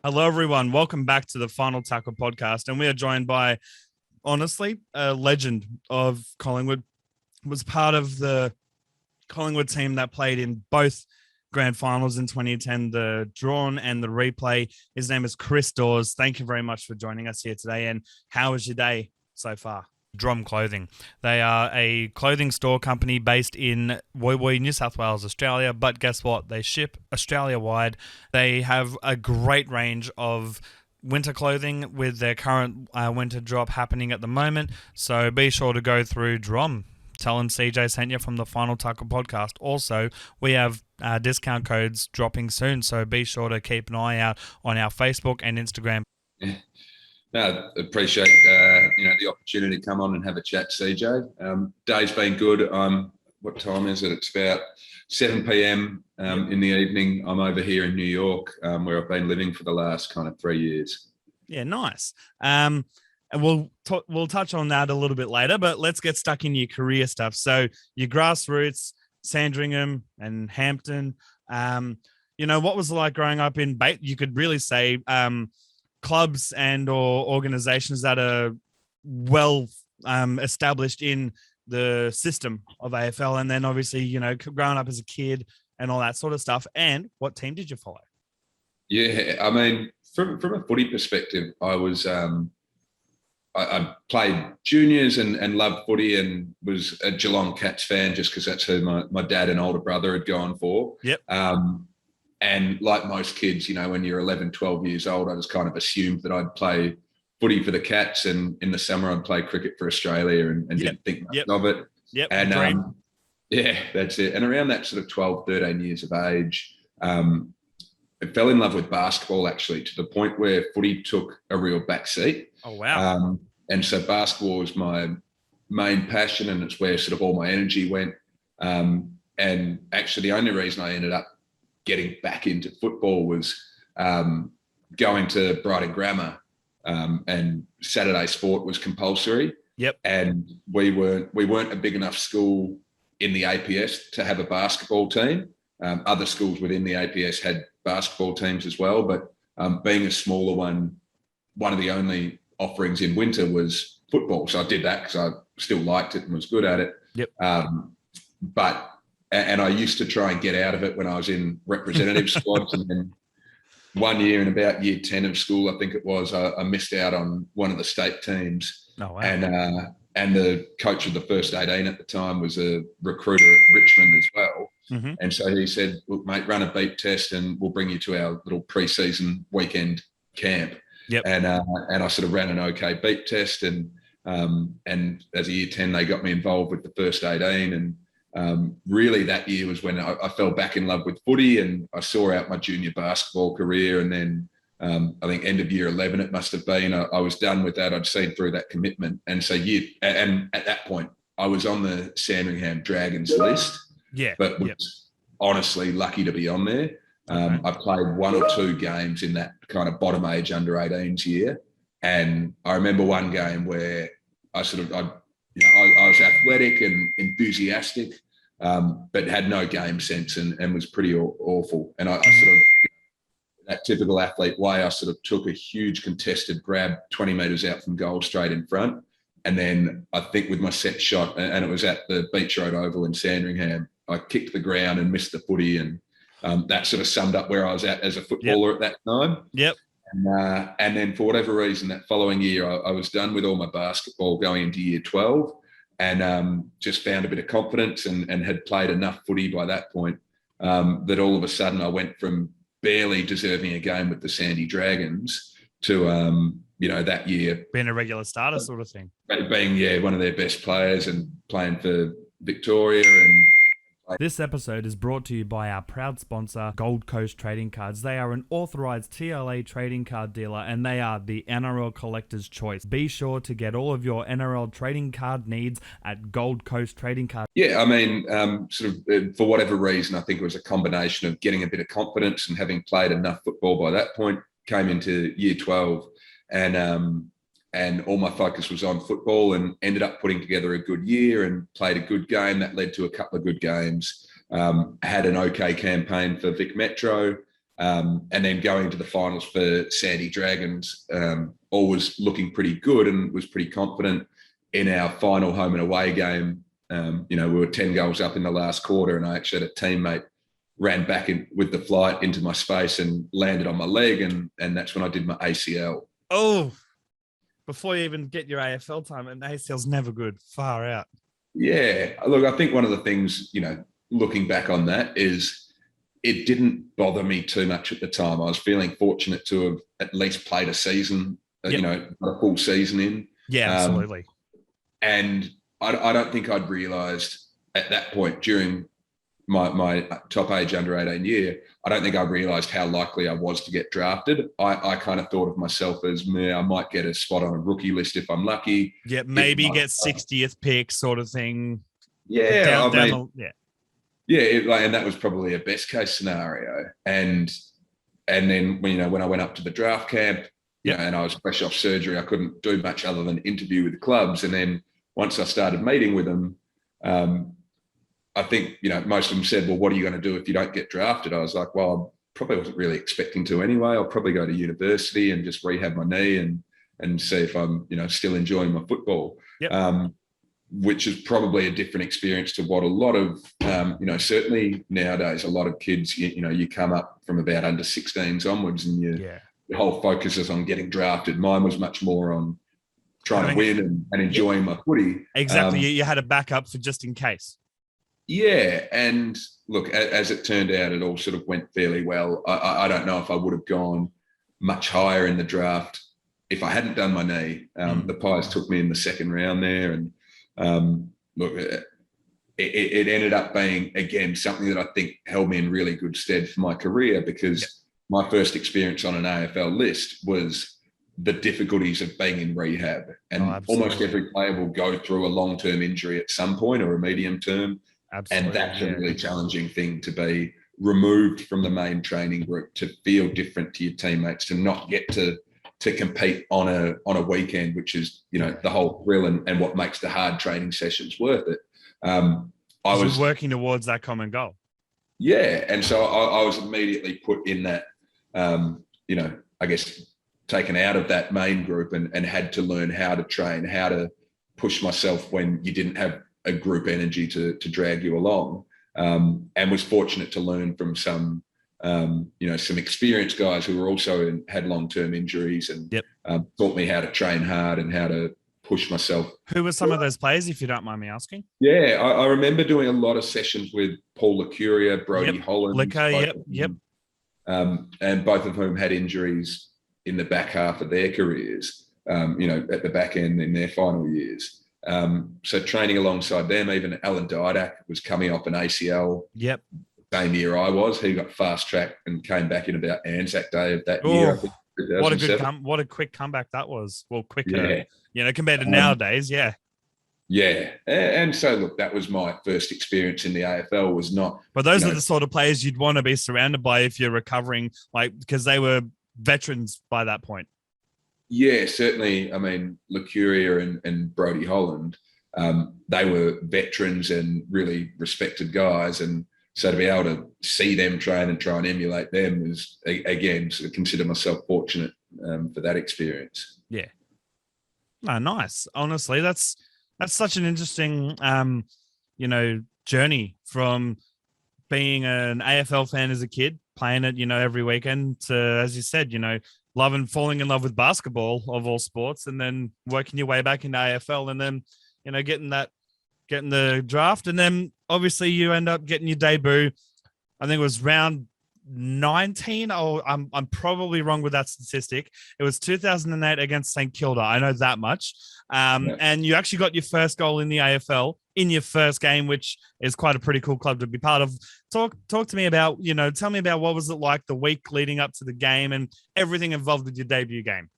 Hello, everyone. Welcome back to the Final Tackle podcast. And we are joined by, honestly, a legend of Collingwood. Was part of the Collingwood team that played in both grand finals in 2010, the drawn and the replay. His name is Chris Dawes. Thank you very much for joining us here today. And how was your day so far? DROM Clothing. They are a clothing store company based in Woy Woy, New South Wales, Australia. But guess what? They ship Australia-wide. They have a great range of winter clothing with their current winter drop happening at the moment. So be sure to go through DROM. Tell them CJ sent you from the Final Tackle podcast. Also, we have discount codes dropping soon. So be sure to keep an eye out on our Facebook and Instagram. Yeah. No, appreciate the opportunity to come on and have a chat, CJ. Day's been good. What time is it? It's about 7 p.m. In the evening. I'm over here in New York, where I've been living for the last kind of 3 years. Yeah, nice. And we'll touch on that a little bit later, but let's get stuck in your career stuff. So your grassroots, Sandringham and Hampton. What was it like growing up in you could really say clubs and or organizations that are well established in the system of AFL, and then obviously growing up as a kid and all that sort of stuff. And what team did you follow? Yeah, I mean, from a footy perspective, I was I played juniors and loved footy and was a Geelong Cats fan just because that's who my dad and older brother had gone for. Yep. And like most kids, when you're 11, 12 years old, I just kind of assumed that I'd play footy for the Cats, and in the summer I'd play cricket for Australia and didn't think much of it. Yep. And that's it. And around that sort of 12, 13 years of age, I fell in love with basketball, actually, to the point where footy took a real backseat. Oh, wow. And so basketball was my main passion, and it's where sort of all my energy went. And actually the only reason I ended up getting back into football was going to Brighton Grammar, and Saturday sport was compulsory. Yep. And we weren't a big enough school in the APS to have a basketball team. Other schools within the APS had basketball teams as well, but being a smaller one of the only offerings in winter was football. So I did that because I still liked it and was good at it. Yep. And I used to try and get out of it when I was in representative squads. And then one year in about year 10 of school, I think it was, I missed out on one of the state teams. Oh, wow. And the coach of the first 18 at the time was a recruiter at Richmond as well. Mm-hmm. And so he said, look, mate, run a beep test and we'll bring you to our little pre-season weekend camp. Yep. And I sort of ran an okay beep test. And as a year 10, they got me involved with the first 18. And really that year was when I fell back in love with footy, and I saw out my junior basketball career. And then I think end of year 11, it must have been, I was done with that. I'd seen through that commitment. And so and at that point, I was on the Sandringham Dragons list. Yeah. But was honestly lucky to be on there. I played one or two games in that kind of bottom age under 18s year. And I remember one game where I was athletic and enthusiastic, but had no game sense and was pretty awful. And I sort of, that typical athlete way, I sort of took a huge contested grab 20 metres out from goal straight in front. And then I think with my set shot, and it was at the Beach Road Oval in Sandringham, I kicked the ground and missed the footy. And that sort of summed up where I was at as a footballer at that time. Yep. And then for whatever reason, that following year, I was done with all my basketball going into year 12, and just found a bit of confidence and had played enough footy by that point that all of a sudden I went from barely deserving a game with the Sandy Dragons to, that year being a regular starter sort of thing. Being, one of their best players and playing for Victoria. And this episode is brought to you by our proud sponsor, Gold Coast Trading Cards. They are an authorised TLA trading card dealer, and they are the NRL collector's choice. Be sure to get all of your NRL trading card needs at Gold Coast Trading Cards. Yeah, I mean, for whatever reason, I think it was a combination of getting a bit of confidence and having played enough football by that point, came into year 12 and all my focus was on football, and ended up putting together a good year and played a good game. That led to a couple of good games. Had an okay campaign for Vic Metro, And then going to the finals for Sandy Dragons, all was looking pretty good and was pretty confident in our final home and away game. We were 10 goals up in the last quarter, and I actually had a teammate ran back in with the flight into my space and landed on my leg, and that's when I did my ACL. Oh, before you even get your AFL time, and ACL's never good. Far out. Yeah. Look, I think one of the things, looking back on that is it didn't bother me too much at the time. I was feeling fortunate to have at least played a season, a full season in. Yeah, absolutely. And I don't think I'd realised at that point during my top age under 18 year, I don't think I realised how likely I was to get drafted. I kind of thought of myself as, I might get a spot on a rookie list if I'm lucky. Yeah, maybe get 60th pick sort of thing. Yeah, Yeah, and that was probably a best case scenario. And then when I went up to the draft camp, and I was fresh off surgery, I couldn't do much other than interview with the clubs. And then once I started meeting with them, I think most of them said, "Well, what are you going to do if you don't get drafted?" I was like, "Well, I probably wasn't really expecting to anyway. I'll probably go to university and just rehab my knee and see if I'm still enjoying my football." Yep. Which is probably a different experience to what a lot of, certainly nowadays, a lot of kids, you come up from about under 16s onwards and your whole focus is on getting drafted. Mine was much more on trying to win and enjoying my footy. Exactly. You had a backup for just in case. Yeah. And look, as it turned out, it all sort of went fairly well. I don't know if I would have gone much higher in the draft if I hadn't done my knee. The Pies took me in the second round there, and look, it ended up being, again, something that I think held me in really good stead for my career, because my first experience on an AFL list was the difficulties of being in rehab. And almost every player will go through a long-term injury at some point, or a medium term. Absolutely. And that's a really challenging thing, to be removed from the main training group, to feel different to your teammates, to not get to compete on a weekend, which is, the whole thrill and what makes the hard training sessions worth it. I was working towards that common goal. Yeah. And so I was immediately put in that, I guess, taken out of that main group and had to learn how to train, how to push myself when you didn't have a group energy to drag you along. And was fortunate to learn from some experienced guys who were also had long-term injuries, and taught me how to train hard and how to push myself. Who were some of those players, if you don't mind me asking? Yeah, I remember doing a lot of sessions with Paul Licuria, Brody Holland. And both of whom had injuries in the back half of their careers, at the back end in their final years. So training alongside them, even Alan Didak was coming off an ACL. Yep. Same year I was. He got fast-tracked and came back in about Anzac Day of that year. I think, what a quick comeback that was. Well, quicker, compared to nowadays. Yeah. Yeah. And so, look, that was my first experience in the AFL. Was not. But those are the sort of players you'd want to be surrounded by if you're recovering, because they were veterans by that point. Yeah, certainly. I mean, Licuria and Brody Holland, they were veterans and really respected guys. And so to be able to see them train and try and emulate them was, again, sort of consider myself fortunate for that experience. Yeah. Oh, nice. Honestly, that's such an interesting, journey from being an AFL fan as a kid, playing it, every weekend, to, as you said, falling in love with basketball of all sports, and then working your way back into AFL, and then, getting the draft. And then obviously you end up getting your debut. I think it was round 19. Oh, I'm probably wrong with that statistic. It was 2008 against St Kilda. I know that much. And you actually got your first goal in the AFL in your first game, which is quite a pretty cool club to be part of. Talk to me about, tell me about what was it like the week leading up to the game and everything involved with your debut game.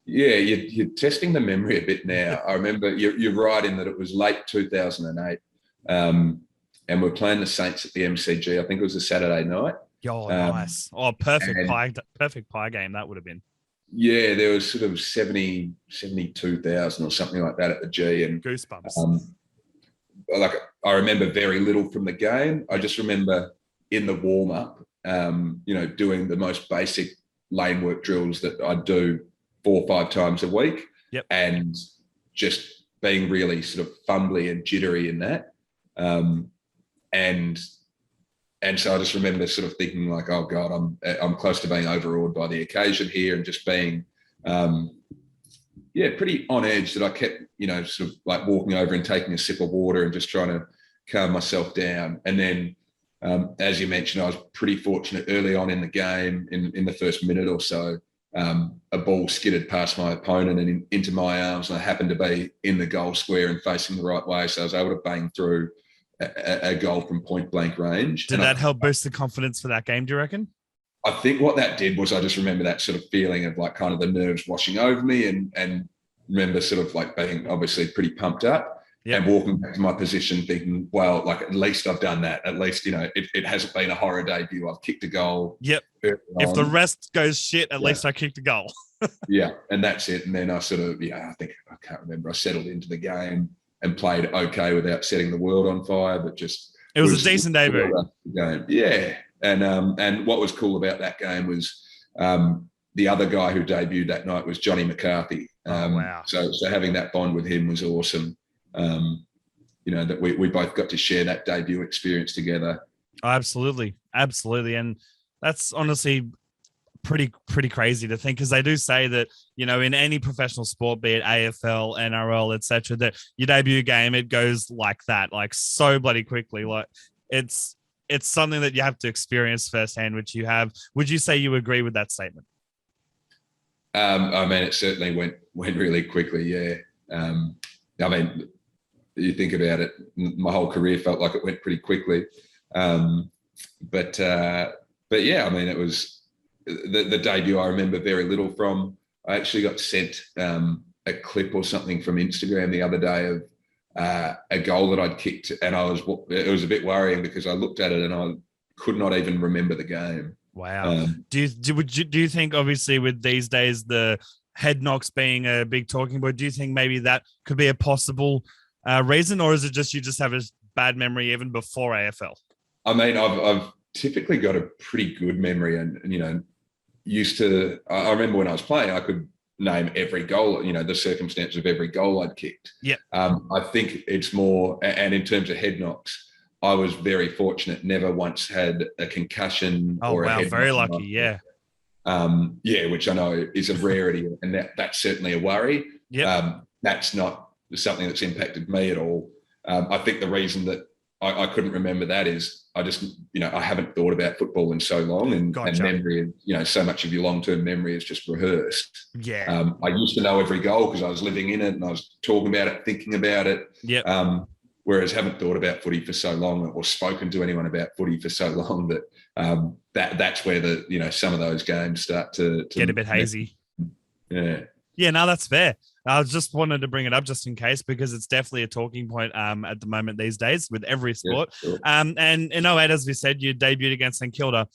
Yeah, you're testing the memory a bit now. I remember you're right in that it was late 2008. And we're playing the Saints at the MCG. I think it was a Saturday night. Oh, nice. Oh, perfect pie game that would have been. Yeah, there was sort of 72,000 or something like that at the G. And goosebumps. I remember very little from the game. I just remember in the warm-up, doing the most basic lane work drills that I do 4 or 5 times a week, and just being really sort of fumbly and jittery in that. And so I just remember sort of thinking like, oh God, I'm close to being overawed by the occasion here, and just being, pretty on edge, that I kept, sort of like walking over and taking a sip of water and just trying to calm myself down. And then, as you mentioned, I was pretty fortunate early on in the game, in the first minute or so, a ball skidded past my opponent and into my arms, and I happened to be in the goal square and facing the right way. So I was able to bang through a goal from point blank range. Did that help boost the confidence for that game, do you reckon? I think what that did was I just remember that sort of feeling of like kind of the nerves washing over me, and remember sort of like being obviously pretty pumped up. And walking back to my position thinking, well, like at least I've done that. At least, it hasn't been a horror debut. I've kicked a goal. Yep. If the rest goes shit, at least I kicked a goal. And that's it. And then I sort of, I can't remember. I settled into the game and played okay without setting the world on fire, but just... It was a decent debut. Game. Yeah. And what was cool about that game was the other guy who debuted that night was Johnny McCarthy. Wow. So having that bond with him was awesome. That we both got to share that debut experience together. Oh, absolutely. And that's honestly pretty crazy to think, because they do say that, in any professional sport, be it AFL, NRL, etc., that your debut game, it goes like that, like so bloody quickly. Like it's something that you have to experience firsthand, which you have. Would you say you agree with that statement? It certainly went really quickly. Yeah. You think about it, my whole career felt like it went pretty quickly. But yeah, it was the debut I remember very little from. I actually got sent a clip or something from Instagram the other day of a goal that I'd kicked, and it was a bit worrying because I looked at it and I could not even remember the game. Wow. Do you think, obviously with these days, the head knocks being a big talking point, do you think maybe that could be a possible reason, or is it just you just have a bad memory even before AFL? I've typically got a pretty good memory, and I remember when I was playing, I could name every goal, the circumstances of every goal I'd kicked. Yeah. I think it's more, and in terms of head knocks, I was very fortunate, never once had a concussion. A head very knock. Lucky, yeah. Which I know is a rarity, and that's certainly a worry. Yeah. That's not something that's impacted me at all. I think the reason that I couldn't remember that is I just, I haven't thought about football in so long, and memory, so much of your long-term memory is just rehearsed. Yeah. I used to know every goal because I was living in it and I was talking about it, thinking about it. Yeah. Whereas haven't thought about footy for so long, or spoken to anyone about footy for so long, that that's where some of those games start to get a bit hazy. Yeah. Yeah, no, that's fair. I just wanted to bring it up just in case, because it's definitely a talking point at the moment these days with every sport. Yeah, sure. And in 08, as we said, you debuted against St Kilda.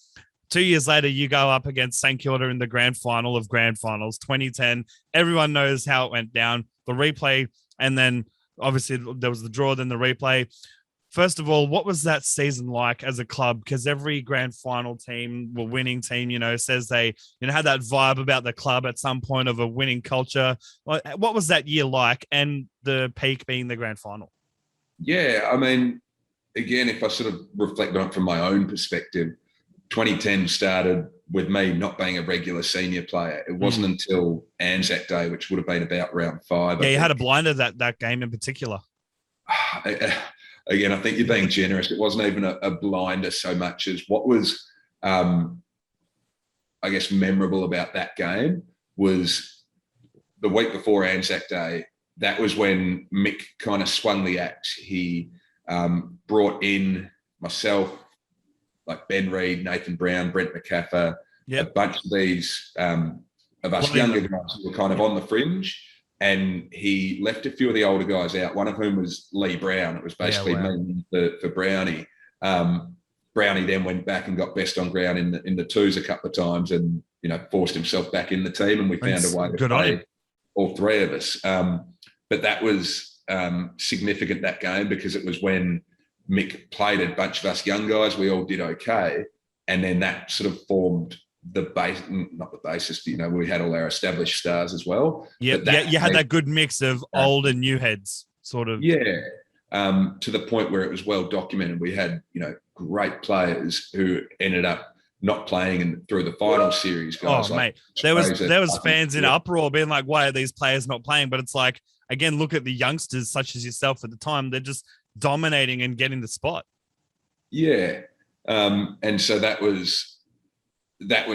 2 years later, you go up against St Kilda in the grand final of grand finals, 2010. Everyone knows how it went down. The replay, and then obviously there was the draw, then the replay. First of all, what was that season like as a club? Because every grand final team, or winning team, says they, had that vibe about the club at some point of a winning culture. What was that year like, and the peak being the grand final? Yeah, again, if I sort of reflect on it from my own perspective, 2010 started with me not being a regular senior player. It wasn't until Anzac Day, which would have been about round 5. Yeah, you had a blinder that game in particular. Again, I think you're being generous. It wasn't even a blinder so much as what was, I guess, memorable about that game was the week before Anzac Day. That was when Mick kind of swung the axe. He brought in myself, like Ben Reid, Nathan Brown, Brent McCaffer, a bunch of these of us younger guys who were kind of on the fringe. And he left a few of the older guys out, one of whom was Lee Brown. It was basically me for Brownie. Brownie then went back and got best on ground in the twos a couple of times, and forced himself back in the team, and we found a way to play all three of us. But that was significant, that game, because it was when Mick played a bunch of us young guys. We all did okay. and then that sort of formed the base, not the basis, we had all our established stars as well. Yeah, you had that good mix of old and new heads, sort of. Yeah, to the point where it was well documented. We had, great players who ended up not playing through the final series, guys. Oh, mate, there was fans in uproar being like, why are these players not playing? But it's like, again, look at the youngsters such as yourself at the time. They're just dominating and getting the spot. Yeah. And so that was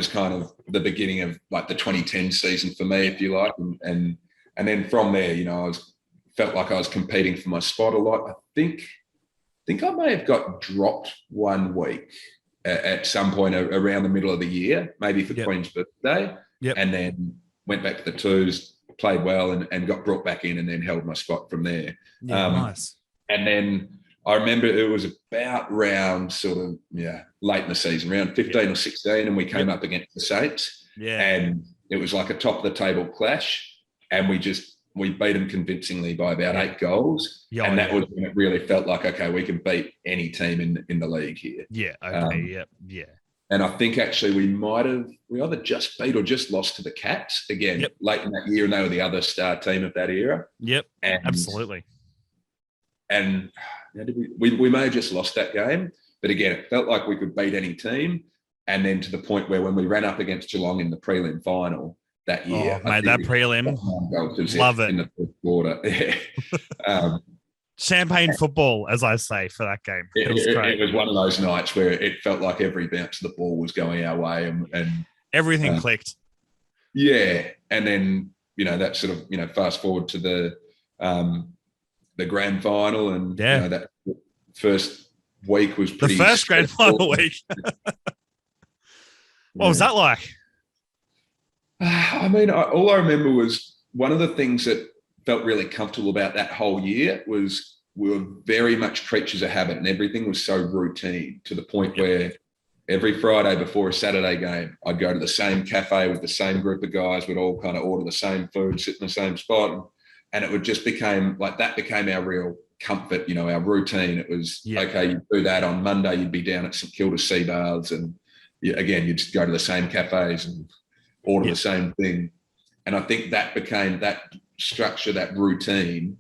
kind of the beginning of like the 2010 season for me, if you like. And then from there, felt like I was competing for my spot a lot. I think I may have got dropped one week at some point around the middle of the year, maybe for Queen's birthday. Yep. And then went back to the twos, played well and got brought back in and then held my spot from there. Yeah, nice. And then I remember it was about round sort of, late in the season, round 15 or 16, and we came up against the Saints. Yeah. And it was like a top of the table clash. And we beat them convincingly by about 8 goals. Yeah, and that was when it really felt like, okay, we can beat any team in the league here. Yeah, okay, yeah. And I think actually we either just beat or just lost to the Cats again late in that year, and they were the other star team of that era. Yep, and, absolutely. And we may have just lost that game, but again, it felt like we could beat any team. And then to the point where when we ran up against Geelong in the prelim final that year, mate, that prelim, love it in the first quarter. Champagne football, as I say, for that game. It was great. It was one of those nights where it felt like every bounce of the ball was going our way, and everything clicked. Yeah, and then that sort of fast forward to the grand final, and that first week was pretty. The first grand final week. What was that like? I mean, all I remember was one of the things that felt really comfortable about that whole year was we were very much creatures of habit, and everything was so routine to the point where every Friday before a Saturday game, I'd go to the same cafe with the same group of guys. We'd all kind of order the same food, sit in the same spot, and it would just became our real comfort, our routine. It was, okay, you do that on Monday, you'd be down at St Kilda Sea Baths, and again, you'd just go to the same cafes and order the same thing. And I think that became that structure, that routine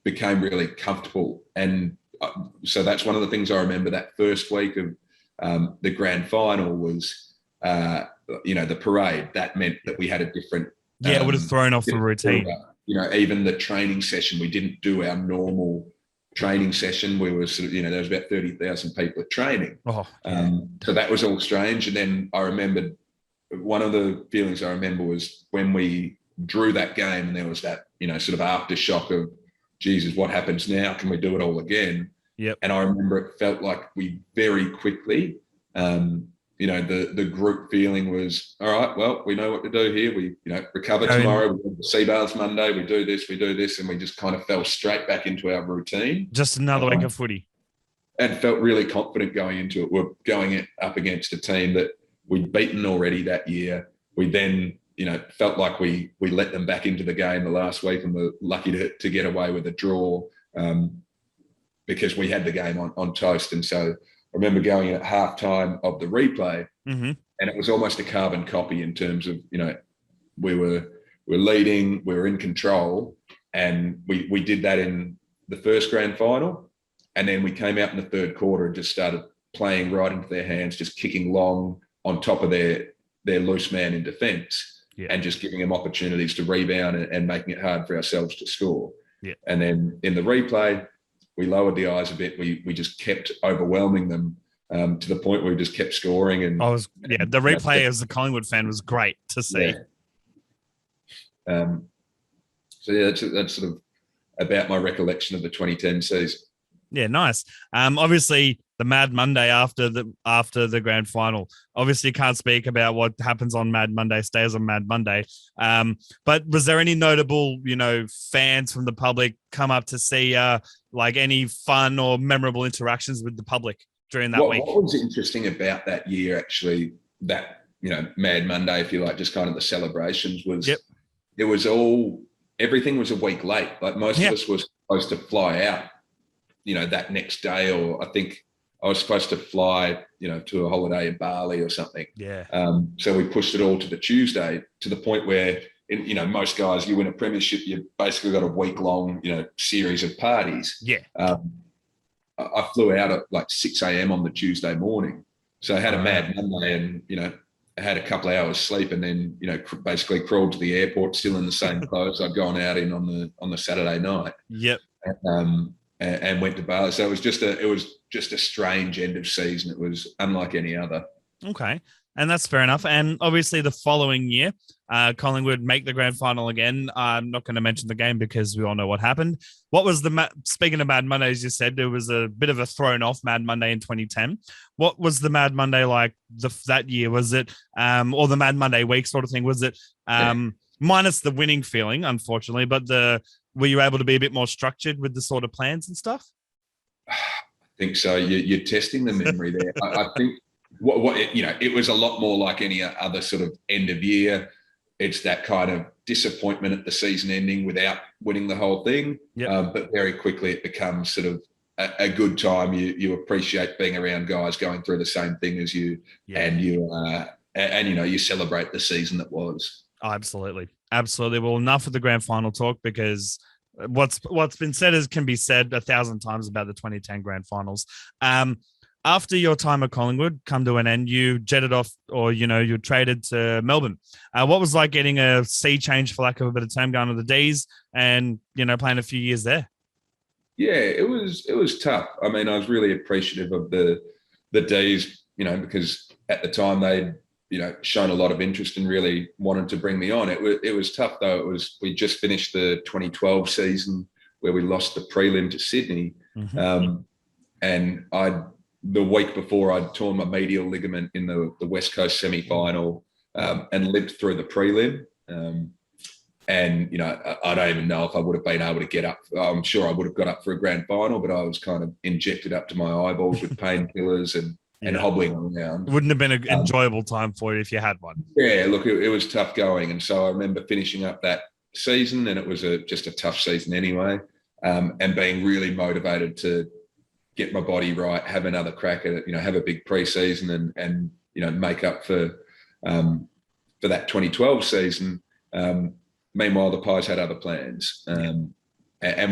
became really comfortable. And so that's one of the things I remember that first week of the grand final was, the parade. That meant that we had a different... it would have thrown off the routine. Even the training session, we didn't do our normal training session. We were sort of, there was about 30,000 people at training. So that was all strange. And then I remembered, one of the feelings I remember was when we drew that game and there was that, sort of aftershock of, Jesus, what happens now? Can we do it all again? Yep. And I remember it felt like we very quickly, the group feeling was, all right, well, we know what to do here. We, recover tomorrow. We go to Sea Baths Monday. We do this, and we just kind of fell straight back into our routine. Just another week of footy. And felt really confident going into it. We're going up against a team that we'd beaten already that year. We then, felt like we let them back into the game the last week, and were lucky to get away with a draw because we had the game on toast. And so I remember going in at halftime of the replay, and it was almost a carbon copy in terms of, we were leading, we were in control, and we did that in the first grand final. And then we came out in the third quarter and just started playing right into their hands, just kicking long on top of their loose man in defence, and just giving them opportunities to rebound and making it hard for ourselves to score. Yeah. And then in the replay, we lowered the eyes a bit. We just kept overwhelming them to the point where we just kept scoring. And the replay as a Collingwood fan was great to see. Yeah. That's sort of about my recollection of the 2010 season. Yeah, nice. Obviously, the Mad Monday after the grand final. Obviously, you can't speak about what happens on Mad Monday stays on Mad Monday. But was there any notable, fans from the public come up to see like any fun or memorable interactions with the public during that week? What was interesting about that year, actually, that Mad Monday, if you like, just kind of the celebrations was. It was everything was a week late. Like most of us were supposed to fly out, that next day, or I think I was supposed to fly, to a holiday in Bali or something. Yeah. So we pushed it all to the Tuesday, to the point where, most guys, you win a premiership, you basically got a week-long, series of parties. Yeah. I flew out at like 6 a.m. on the Tuesday morning. So I had a mad Monday and, I had a couple of hours sleep and then, basically crawled to the airport still in the same clothes I'd gone out in on the Saturday night. Yep. And went to Bali. So it was just a strange end of season. It was unlike any other. Okay. And that's fair enough. And obviously the following year, Collingwood make the grand final again. I'm not going to mention the game because we all know what happened. What was speaking of Mad Monday, as you said, there was a bit of a thrown off Mad Monday in 2010. What was the Mad Monday like that year? Was it, or the Mad Monday week sort of thing? Was it minus the winning feeling, unfortunately, but were you able to be a bit more structured with the sort of plans and stuff? I think so. You're testing the memory there. I think it was a lot more like any other sort of end of year. It's that kind of disappointment at the season ending without winning the whole thing. Yep. But very quickly it becomes sort of a good time. You appreciate being around guys going through the same thing as you, and you celebrate the season that was. Oh, absolutely. Absolutely. Well, enough of the grand final talk, because what's been said can be said 1,000 times about the 2010 grand finals. After your time at Collingwood come to an end, you jetted off, or, you traded to Melbourne. What was like getting a sea change, for lack of a better term, going to the D's and, playing a few years there? Yeah, it was tough. I mean, I was really appreciative of the D's, because at the time they'd, shown a lot of interest and really wanted to bring me on. It was tough though. We just finished the 2012 season where we lost the prelim to Sydney. Mm-hmm. And the week before I'd torn my medial ligament in the West Coast semi-final, and limped through the prelim. And, I don't even know if I would have been able to get up. I'm sure I would have got up for a grand final, but I was kind of injected up to my eyeballs with painkillers and hobbling around. Wouldn't have been an enjoyable time for you if you had one. Yeah, look, it was tough going. And so I remember finishing up that season, and it was just a tough season anyway, and being really motivated to get my body right, have another crack at it, have a big pre-season and make up for that 2012 season. Meanwhile, the Pies had other plans and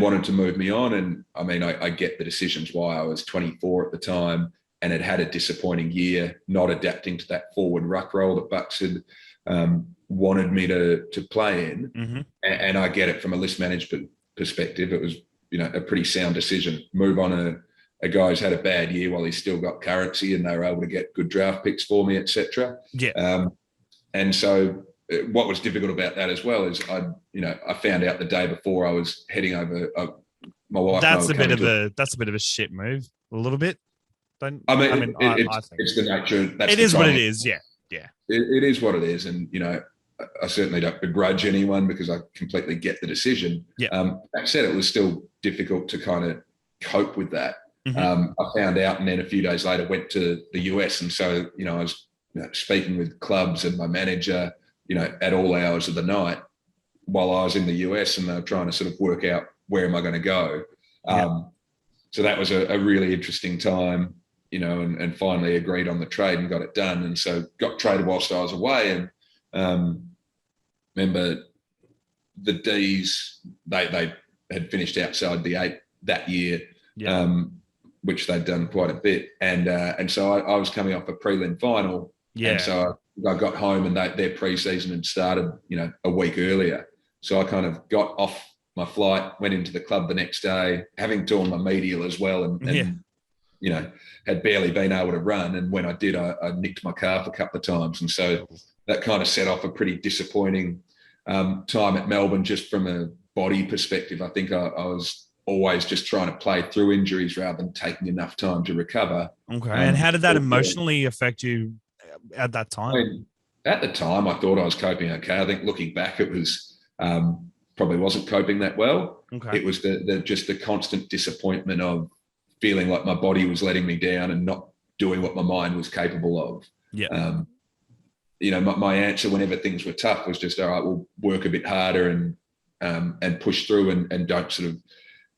wanted to move me on. And I mean, I get the decisions why. I was 24 at the time and had a disappointing year, not adapting to that forward ruck role that Bucks had wanted me to play in. Mm-hmm. And I get it from a list management perspective. It was, a pretty sound decision. Move on a guy who's had a bad year while he's still got currency and they were able to get good draft picks for me, etc. Yeah. And so what was difficult about that as well is I found out the day before I was heading over. My wife. That's a bit of a shit move, a little bit. I think it's the nature. It is what it is. Yeah. It is what it is, and I certainly don't begrudge anyone because I completely get the decision. Yeah. That said, it was still difficult to kind of cope with that. Mm-hmm. I found out, and then a few days later went to the US, and so I was speaking with clubs and my manager, at all hours of the night while I was in the US, and they were trying to sort of work out where am I going to go. So that was a really interesting time, and finally agreed on the trade and got it done, and so got traded whilst I was away. And remember the D's, they had finished outside the 8 that year. Which they'd done quite a bit. And so I was coming off a prelim final. Yeah. And so I got home and their pre-season had started, a week earlier. So I kind of got off my flight, went into the club the next day, having torn my medial as well and had barely been able to run. And when I did, I nicked my calf a couple of times. And so that kind of set off a pretty disappointing time at Melbourne, just from a body perspective. I think I was always just trying to play through injuries rather than taking enough time to recover. Okay. And how did that emotionally affect you at that time? I mean, at the time, I thought I was coping okay. I think looking back, it was probably wasn't coping that well. Okay. It was just the constant disappointment of feeling like my body was letting me down and not doing what my mind was capable of. Yeah. My answer whenever things were tough was just, all right, we'll work a bit harder and push through and don't sort of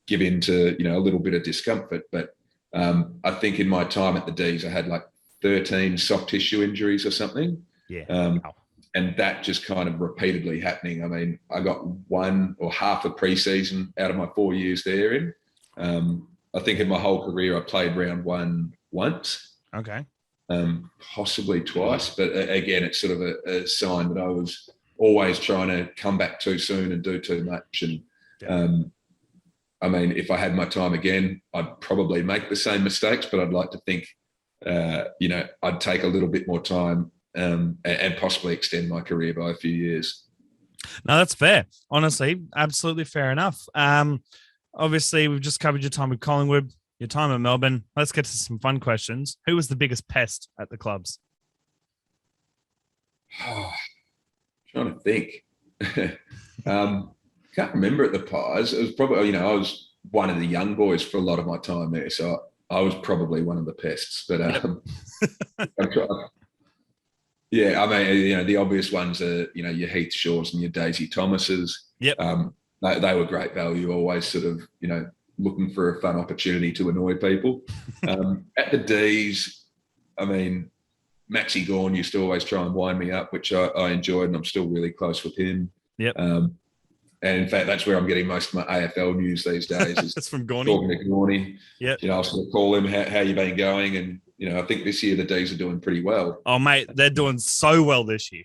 give in to, a little bit of discomfort. But I think in my time at the D's, I had like 13 soft tissue injuries or something. Yeah. Wow. And that just kind of repeatedly happening. I mean, I got one or half a preseason out of my 4 years there in. I think in my whole career, I played round one once. Okay. Possibly twice. But again, it's sort of a sign that I was always trying to come back too soon and do too much. And I mean, if I had my time again, I'd probably make the same mistakes, but I'd like to think, I'd take a little bit more time and possibly extend my career by a few years. No, that's fair. Honestly, absolutely fair enough. Obviously, we've just covered your time with Collingwood, your time at Melbourne. Let's get to some fun questions. Who was the biggest pest at the clubs? Trying to think. Can't remember at the Pies. It was probably, I was one of the young boys for a lot of my time there. So I was probably one of the pests. But yeah, I mean, the obvious ones are, your Heath Shaws and your Daisy Thomases. Yep. They were great value, always sort of, looking for a fun opportunity to annoy people. At the D's, I mean, Maxie Gawn used to always try and wind me up, which I enjoyed, and I'm still really close with him. Yep. And in fact, that's where I'm getting most of my AFL news these days. It's from Gawny. Talking to Gawny. Yep. I'll sort of call him, how you been going? And, I think this year the D's are doing pretty well. Oh, mate, they're doing so well this year.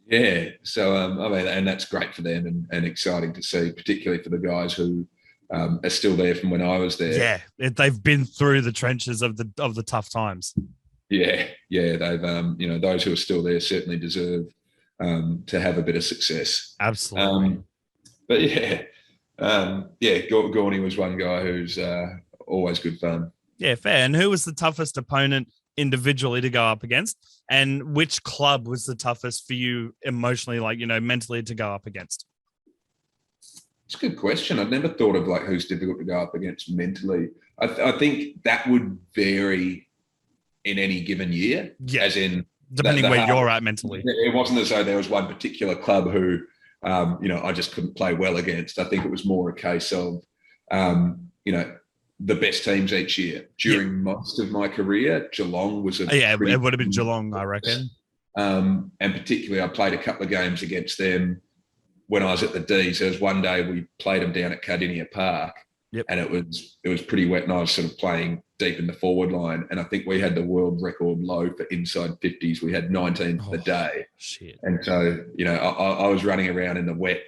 Yeah. So, I mean, and that's great for them and exciting to see, particularly for the guys who are still there from when I was there. Yeah. They've been through the trenches of the tough times. Yeah. They've, those who are still there certainly deserve to have a bit of success. Absolutely. But Gawny was one guy who's always good fun. Yeah, fair. And who was the toughest opponent individually to go up against? And which club was the toughest for you emotionally, mentally to go up against? It's a good question. I've never thought of who's difficult to go up against mentally. I think that would vary in any given year. Yeah. As in, depending where you're at mentally. It wasn't as though there was one particular club who, I just couldn't play well against. I think it was more a case of, the best teams each year. During most of my career, Geelong was it would have been Geelong, I reckon. And particularly, I played a couple of games against them when I was at the D's. There was one day we played them down at Cardinia Park, and it was pretty wet, and I was sort of playing deep in the forward line, and I think we had the world record low for inside 50s. We had 19 a day. Shit. And so, I was running around in the wet.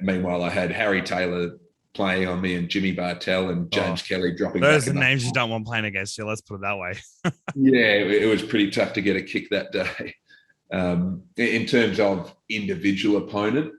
Meanwhile, I had Harry Taylor playing on me and Jimmy Bartell and James Kelly dropping those back. Those are names you don't want playing against you, let's put it that way. Yeah, it was pretty tough to get a kick that day. In terms of individual opponent,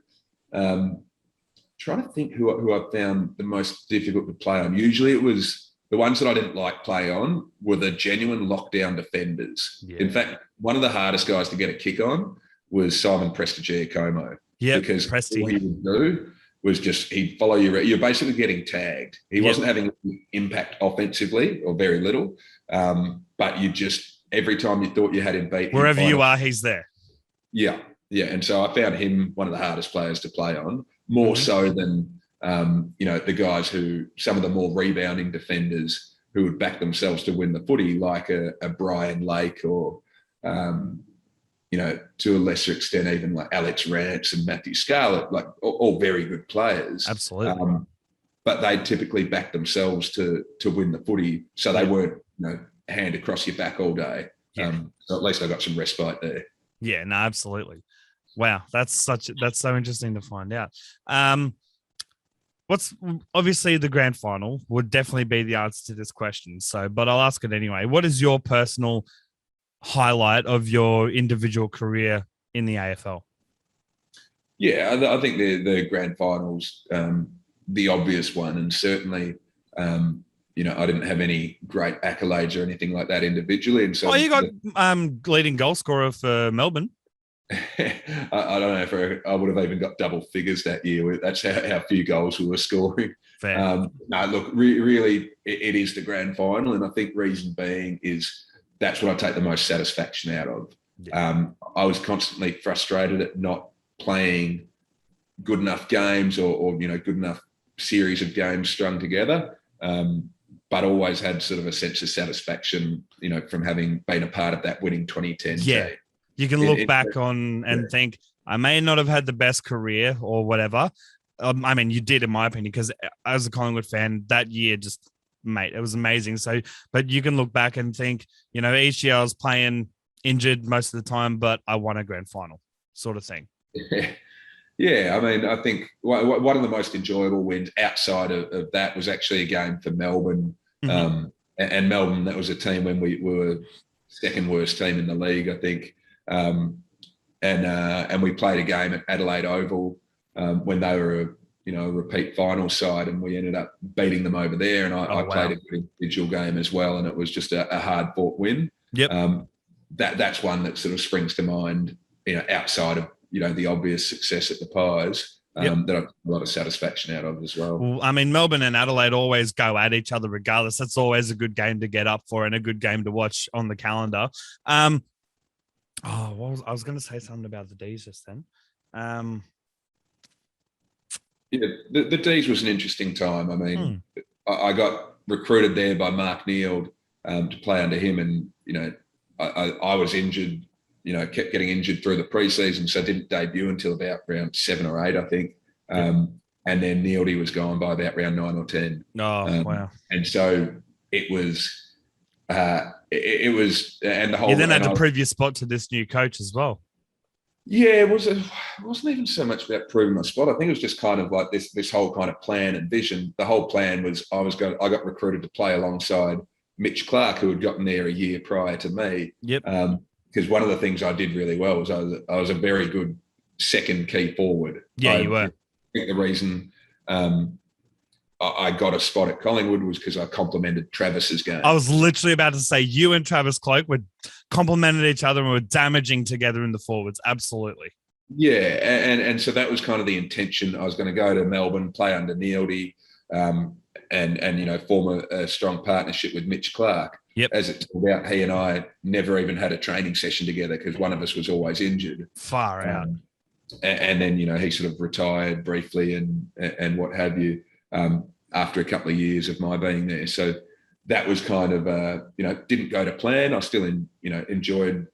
trying to think who I found the most difficult to play on. Usually it was the ones that I didn't like play on were the genuine lockdown defenders. Yeah. In fact, one of the hardest guys to get a kick on was Simon Prestigiacomo. Yeah, because what he would do was just he'd follow you. You're basically getting tagged. He wasn't having impact offensively or very little, but you just every time you thought you had him beat, wherever you are, he's there. Yeah. And so I found him one of the hardest players to play on, more so than the guys who some of the more rebounding defenders who would back themselves to win the footy, like a Brian Lake or to a lesser extent, even like Alex Rance and Matthew Scarlett, like all very good players. Absolutely. But they typically back themselves to win the footy. So they weren't, hand across your back all day. Yeah. So at least I got some respite there. Yeah, no, absolutely. Wow. That's so interesting to find out. What's obviously the grand final would definitely be the answer to this question. But I'll ask it anyway. What is your personal highlight of your individual career in the AFL? Yeah, I think the grand finals, the obvious one, and certainly, I didn't have any great accolades or anything like that individually. And so, you got leading goal scorer for Melbourne. I don't know if I would have even got double figures that year. That's how few goals we were scoring. Fair. No, look, really, it is the grand final, and I think reason being is that's what I take the most satisfaction out of. Yeah. I was constantly frustrated at not playing good enough games or good enough series of games strung together. But but always had sort of a sense of satisfaction, from having been a part of that winning 2010 Yeah. team. You can look back on and think, I may not have had the best career or whatever. I mean, you did, in my opinion, because as a Collingwood fan, that year just, mate, it was amazing. So, but you can look back and think, each year I was playing injured most of the time, but I won a grand final sort of thing. Yeah, I mean, I think one of the most enjoyable wins outside of that was actually a game for Melbourne. Mm-hmm. And Melbourne, that was a team when we were second worst team in the league, I think. And we played a game at Adelaide Oval when they were a repeat final side, and we ended up beating them over there. And I played a good individual game as well, and it was just a hard fought win. Yep. That's one that sort of springs to mind, outside of the obvious success at the Pies. That I've got a lot of satisfaction out of as well. Well, I mean, Melbourne and Adelaide always go at each other regardless. That's always a good game to get up for and a good game to watch on the calendar. I was going to say something about the D's just then. Yeah, the D's was an interesting time. I mean, I got recruited there by Mark Neild to play under him, and I was injured. Kept getting injured through the preseason, so I didn't debut until about round 7 or 8, I think. And then Neildy was gone by about round 9 or 10. Oh, wow! And so it was, and the whole. You then had to prove your spot to this new coach as well. Yeah, it wasn't even so much about proving my spot. I think it was just kind of like this whole kind of plan and vision. The whole plan was I got recruited to play alongside Mitch Clark, who had gotten there a year prior to me. Yep. Because one of the things I did really well was I was a very good second key forward. Yeah, you were. I think the reason I got a spot at Collingwood was because I complimented Travis's game. I was literally about to say you and Travis Cloak were complimented each other and were damaging together in the forwards. Absolutely. Yeah, and so that was kind of the intention. I was going to go to Melbourne, play under Neildy, and form a strong partnership with Mitch Clark. Yep. As it turned out, he and I never even had a training session together because one of us was always injured. Far out. And then, he sort of retired briefly and what have you after a couple of years of my being there. So that was kind of, didn't go to plan. I still, enjoyed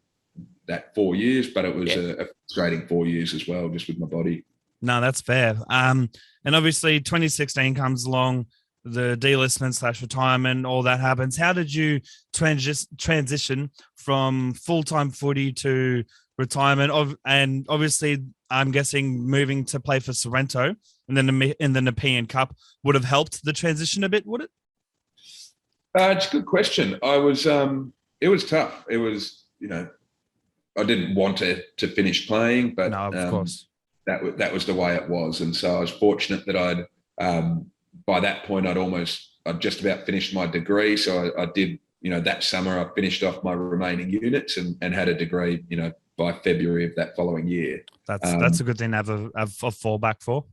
that 4 years, but it was a frustrating 4 years as well, just with my body. No, that's fair. And obviously 2016 comes along, the delistment / retirement, all that happens. How did you transition from full-time footy to retirement? And obviously, I'm guessing moving to play for Sorrento and then in the Nepean Cup would have helped the transition a bit, would it? It's a good question. It was tough. It was, I didn't want to finish playing, but no, of course. That was the way it was. And so I was fortunate that by that point, I'd just about finished my degree. So I did, that summer, I finished off my remaining units and had a degree, by February of that following year. That's a good thing to have a fallback for.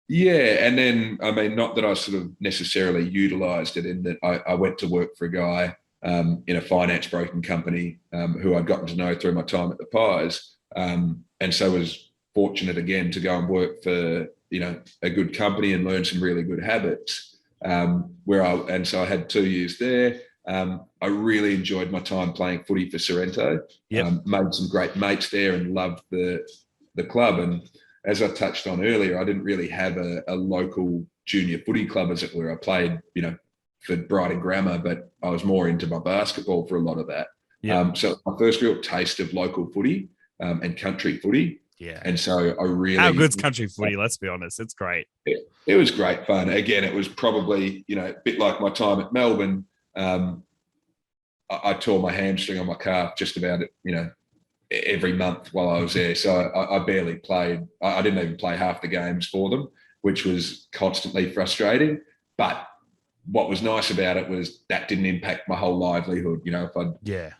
Yeah. And then, I mean, not that I sort of necessarily utilised it in that I went to work for a guy in a finance broking company who I'd gotten to know through my time at the Pies. And so was fortunate again to go and work for, a good company and learn some really good habits. So I had 2 years there. I really enjoyed my time playing footy for Sorrento. Yep. Made some great mates there and loved the club. And as I touched on earlier, I didn't really have a local junior footy club, as it were. I played, for Brighton Grammar, but I was more into my basketball for a lot of that. Yep. So my first real taste of local footy and country footy. Yeah. And so I really... How good's country footy? Let's be honest. It's great. It was great fun. Again, it was probably, a bit like my time at Melbourne. I tore my hamstring on my calf just about, every month while I was there. So I barely played. I didn't even play half the games for them, which was constantly frustrating. But what was nice about it was that didn't impact my whole livelihood. If I'd...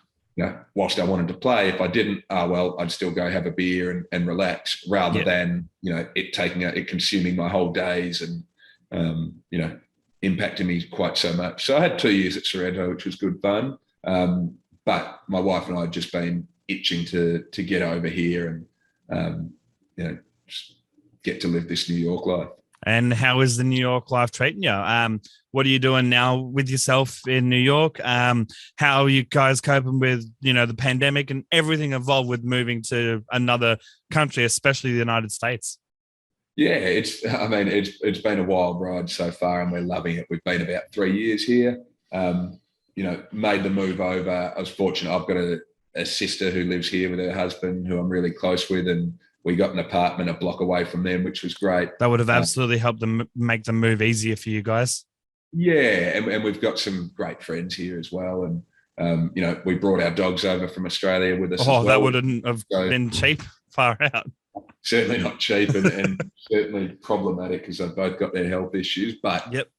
whilst I wanted to play, if I didn't, I'd still go have a beer and relax rather than, it consuming my whole days and, impacting me quite so much. So I had 2 years at Sorrento, which was good fun. But my wife and I had just been itching to get over here and, just get to live this New York life. And how is the New York life treating you? What are you doing now with yourself in New York? How are you guys coping with, the pandemic and everything involved with moving to another country, especially the United States? Yeah, it's been a wild ride so far, and we're loving it. We've been about 3 years here. Made the move over. I was fortunate. I've got a sister who lives here with her husband, who I'm really close with, and we got an apartment a block away from them, which was great. That would have absolutely helped them make the move easier for you guys. Yeah, and we've got some great friends here as well. And, we brought our dogs over from Australia with us as well. That wouldn't have been cheap. Far out. Certainly not cheap and certainly problematic because they've both got their health issues. But, yep.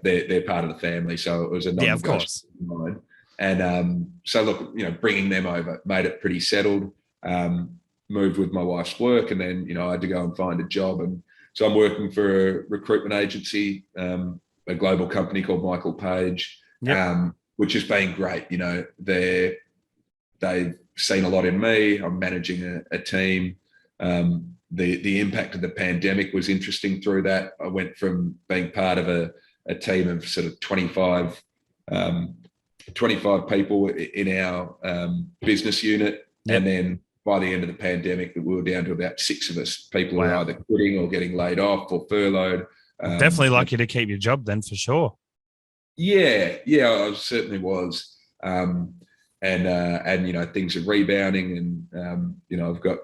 They're part of the family. So it was a of course. Mine. And so, look, bringing them over made it pretty settled. Moved with my wife's work, and then I had to go and find a job, and so I'm working for a recruitment agency, a global company called Michael Page, which has been great. They've seen a lot in me. I'm managing a team. The impact of the pandemic was interesting through that. I went from being part of a team of sort of 25 people in our business unit, and then by the end of the pandemic, we were down to about 6 of us. People are either quitting or getting laid off or furloughed. Definitely lucky to keep your job then, for sure. Yeah, I certainly was. And things are rebounding, and I've got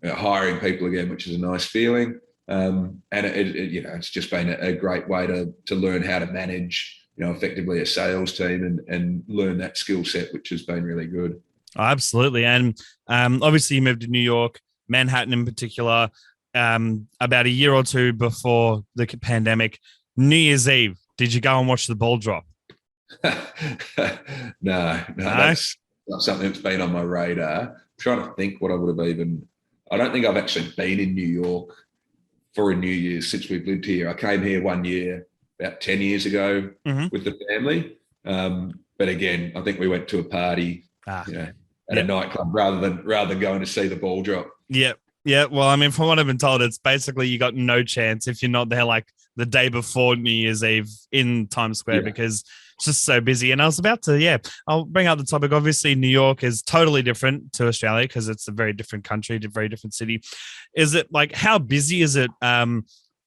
hiring people again, which is a nice feeling. And it's just been a great way to learn how to manage, effectively a sales team and learn that skill set, which has been really good. Oh, absolutely. And obviously you moved to New York, Manhattan in particular, about a year or two before the pandemic. New Year's Eve, did you go and watch the ball drop? No, that's not something that's been on my radar. I'm trying to think what I would have I don't think I've actually been in New York for a New Year's since we've lived here. I came here one year about 10 years ago with the family. But again, I think we went to a party, at a nightclub rather than going to see the ball drop. Yep. Yeah. Well, from what I've been told, it's basically you got no chance if you're not there like the day before New Year's Eve in Times Square because it's just so busy. And I was about to, I'll bring up the topic. Obviously, New York is totally different to Australia because it's a very different country, a very different city. Is it like, how busy is it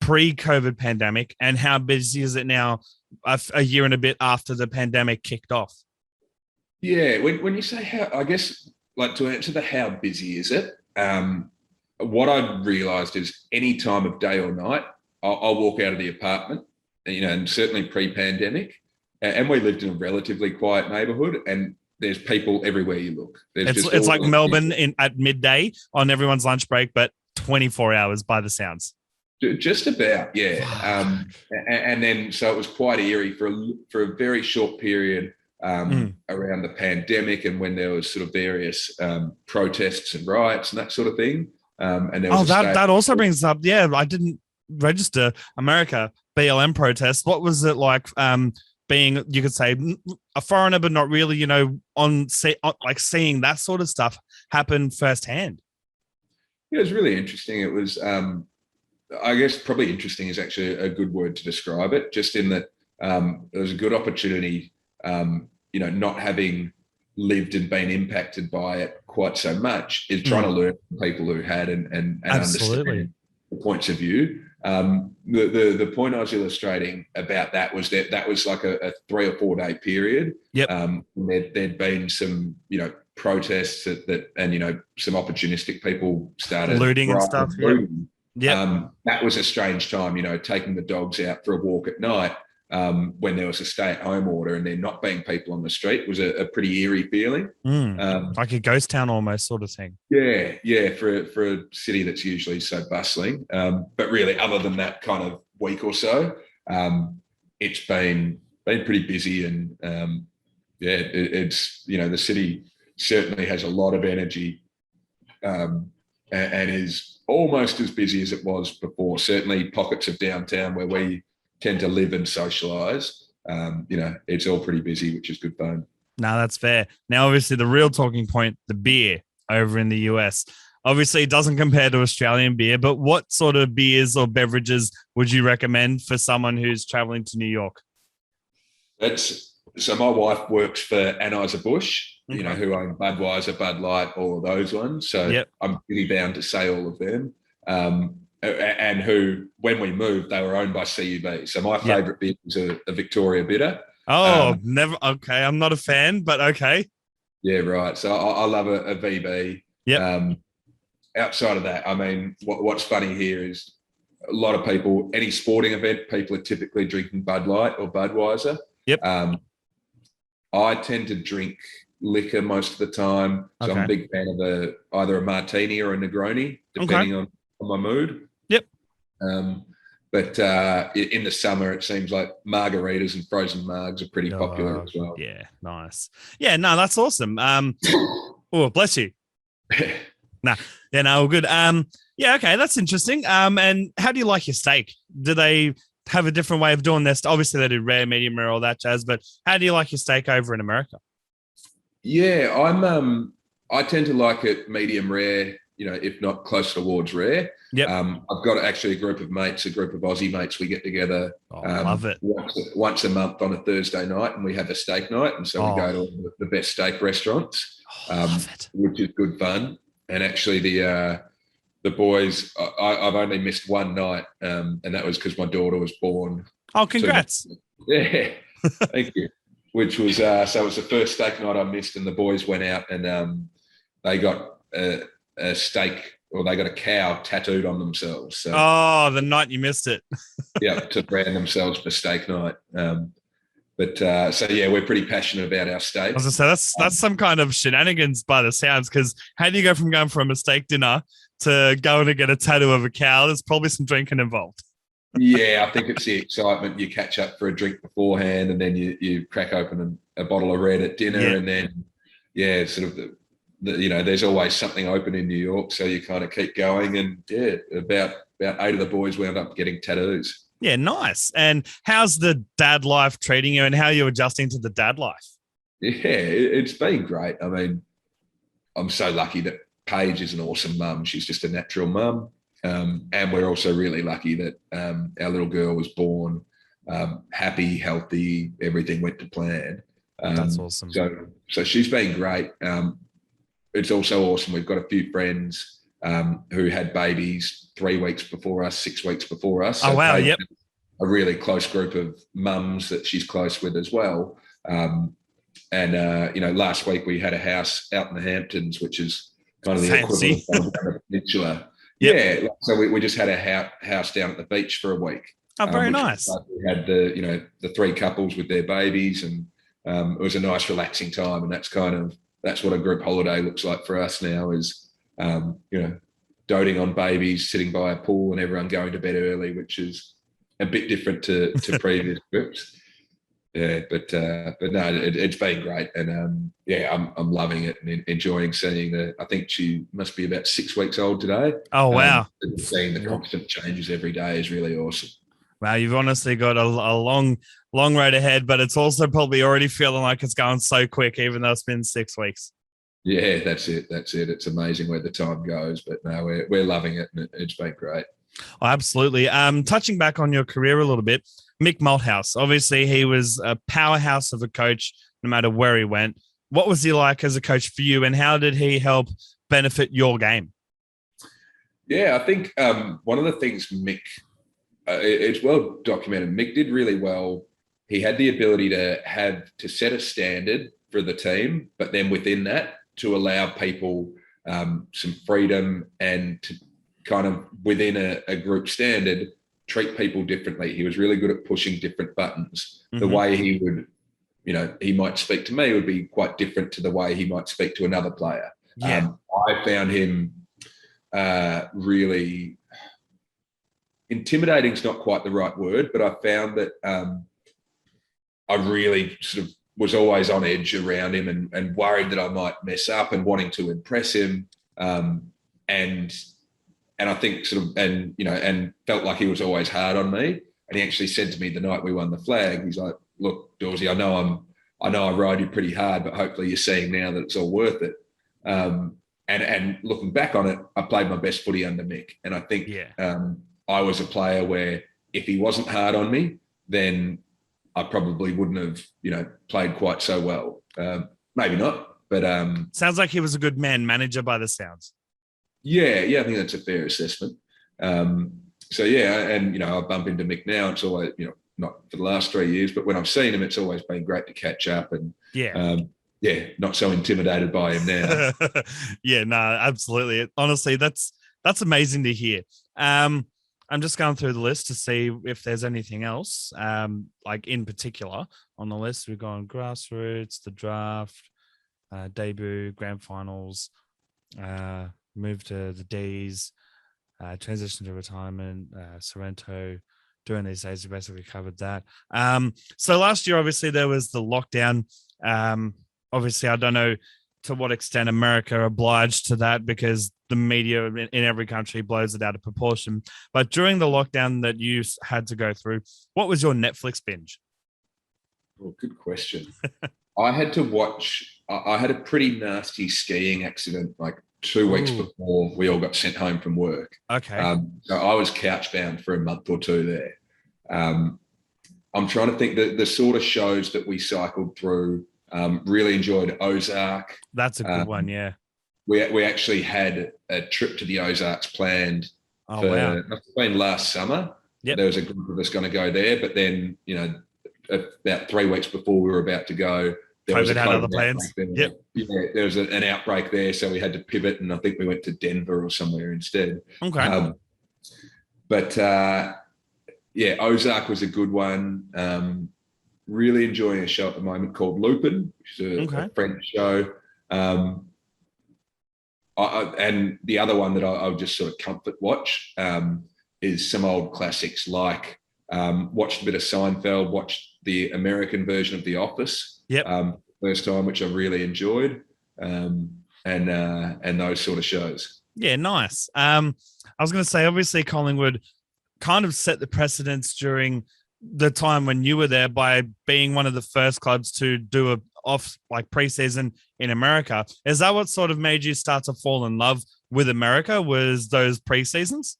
pre-COVID pandemic, and how busy is it now a year and a bit after the pandemic kicked off? Yeah, when you say how, I guess, like, to answer the how busy is it, what I've realised is any time of day or night, I'll walk out of the apartment, and certainly pre-pandemic, and we lived in a relatively quiet neighbourhood, and there's people everywhere you look. It's like Melbourne at midday on everyone's lunch break, but 24 hours by the sounds. Just about, yeah. And then, so it was quite eerie for a very short period around the pandemic, and when there was sort of various protests and riots and that sort of thing. And there was that also brings up, I didn't register America BLM protest. What was it like being, you could say, a foreigner, but not really, like seeing that sort of stuff happen firsthand? It was really interesting. It was, I guess probably interesting is actually a good word to describe it, just in that it was a good opportunity, not having lived and been impacted by it quite so much, is trying to learn from people who had and understand the points of view. The point I was illustrating about that was that was like a 3 or 4 day period. There'd been some, protests that some opportunistic people started looting and stuff. That was a strange time, taking the dogs out for a walk at night when there was a stay-at-home order and there not being people on the street was a pretty eerie feeling. Like a ghost town almost, sort of thing. Yeah, for a city that's usually so bustling. But really, other than that kind of week or so, it's been pretty busy, and it's the city certainly has a lot of energy and is almost as busy as it was before. Certainly pockets of downtown where we tend to live and socialise, it's all pretty busy, which is good fun. No, that's fair. Now, obviously, the real talking point, the beer over in the US. Obviously, it doesn't compare to Australian beer, but what sort of beers or beverages would you recommend for someone who's traveling to New York? So my wife works for Anheuser-Busch, Okay. who own Budweiser, Bud Light, all of those ones. So Yep. I'm pretty bound to say all of them. And who, when we moved, they were owned by CUB. So my favourite beer is a Victoria Bitter. Oh, never. Okay. I'm not a fan, but okay. Yeah, right. So I love a VB. Yep. Outside of that, I mean, what's funny here is a lot of people, any sporting event, people are typically drinking Bud Light or Budweiser. Yep. I tend to drink liquor most of the time. So I'm a big fan of either a martini or a Negroni, depending on my mood. Yep. But in the summer, it seems like margaritas and frozen margs are pretty popular as well. Yeah, nice. Yeah, no, that's awesome. Oh, bless you. Nah, yeah, no, good. Yeah, okay, that's interesting. And how do you like your steak? Do they have a different way of doing this? Obviously, they do rare, medium rare, all that jazz. But how do you like your steak over in America? Yeah, I tend to like it medium rare, if not close towards rare. Yep. I've got actually a group of Aussie mates. We get together love it. once a month on a Thursday night, and we have a steak night. And so we go to the best steak restaurants, which is good fun. And actually, the boys, I've only missed one night, and that was because my daughter was born. Oh, congrats! Yeah, thank you. Which was so it was the first steak night I missed, and the boys went out and they got a steak, or they got a cow tattooed on themselves. So, the night you missed it. Yeah, to brand themselves for steak night. So yeah, we're pretty passionate about our steak. I was gonna say that's some kind of shenanigans by the sounds, because how do you go from going from a steak dinner to going to get a tattoo of a cow? There's probably some drinking involved. Yeah, I think it's the excitement. You catch up for a drink beforehand, and then you crack open a bottle of red at dinner, and then sort of there's always something open in New York, so you kind of keep going. And about 8 of the boys wound up getting tattoos. Yeah, nice. And how's the dad life treating you, and how are you adjusting to the dad life? Yeah, it's been great. I mean, I'm so lucky that Paige is an awesome mum. She's just a natural mum. And we're also really lucky that our little girl was born happy, healthy, everything went to plan. That's awesome. So she's been great. It's also awesome. We've got a few friends who had babies 3 weeks before us, 6 weeks before us. So wow, yep. A really close group of mums that she's close with as well. Last week we had a house out in the Hamptons, which is kind of the fancy equivalent of the peninsula. Yep. Yeah, so we just had a house down at the beach for a week. Oh, very nice. We had the 3 couples with their babies, and it was a nice, relaxing time. And that's what a group holiday looks like for us now, is doting on babies, sitting by a pool, and everyone going to bed early, which is a bit different to previous trips. Yeah, but no, it's been great, and I'm loving it and enjoying seeing I think she must be about 6 weeks old today. Oh wow! Seeing the constant changes every day is really awesome. Wow, you've honestly got a long road ahead, but it's also probably already feeling like it's going so quick, even though it's been 6 weeks. Yeah, that's it. It's amazing where the time goes, but no, we're loving it, and it's been great. Oh, absolutely. Touching back on your career a little bit, Mick Malthouse, obviously he was a powerhouse of a coach no matter where he went. What was he like as a coach for you, and how did he help benefit your game? Yeah, I think one of the things Mick, it's well documented, Mick did really well. He had the ability to set a standard for the team, but then within that, to allow people some freedom, and to kind of within a group standard, treat people differently. He was really good at pushing different buttons. Mm-hmm. The way he would, he might speak to me would be quite different to the way he might speak to another player. Yeah. I found him really intimidating is not quite the right word, but I found that I really sort of was always on edge around him, and worried that I might mess up, and wanting to impress him. And I think and felt like he was always hard on me. And he actually said to me the night we won the flag, he's like, "Look, Dawesy, I know I ride you pretty hard, but hopefully you're seeing now that it's all worth it." And and looking back on it, I played my best footy under Mick. And I think I was a player where if he wasn't hard on me, then I probably wouldn't have, played quite so well. Maybe not, but sounds like he was a good man manager by the sounds. Yeah, I think that's a fair assessment. So yeah, and I bump into Mick now. It's always, not for the last 3 years, but when I've seen him, it's always been great to catch up and not so intimidated by him now. Yeah, no, absolutely. Honestly, that's amazing to hear. I'm just going through the list to see if there's anything else, like in particular on the list. We've gone grassroots, the draft, debut, grand finals, move to the D's, transition to retirement, Sorrento. During these days, we basically covered that. So last year, obviously, there was the lockdown. Obviously, I don't know to what extent America obliged to that because the media in every country blows it out of proportion. But during the lockdown that you had to go through, what was your Netflix binge? Oh, good question. I had to watch, I had a pretty nasty skiing accident like 2 weeks before we all got sent home from work. Okay. So I was couch bound for a month or two there. I'm trying to think the sort of shows that we cycled through. Really enjoyed Ozark. That's a good one, yeah. We actually had a trip to the Ozarks planned wow. Must have been last summer. Yep. There was a group of us going to go there, but then, about 3 weeks before we were about to go, there was a had other plans. Yep. Yeah, there was an outbreak there, so we had to pivot, and I think we went to Denver or somewhere instead. Okay. Ozark was a good one. Really enjoying a show at the moment called Lupin, which is a French show. And the other one that I would just sort of comfort watch is some old classics like watched a bit of Seinfeld, watched the American version of The Office. Yep. First time, which I really enjoyed, and those sort of shows. Yeah, nice. I was going to say, obviously, Collingwood kind of set the precedence during the time when you were there by being one of the first clubs to do a off like preseason in America. Is that what sort of made you start to fall in love with America? Was those preseasons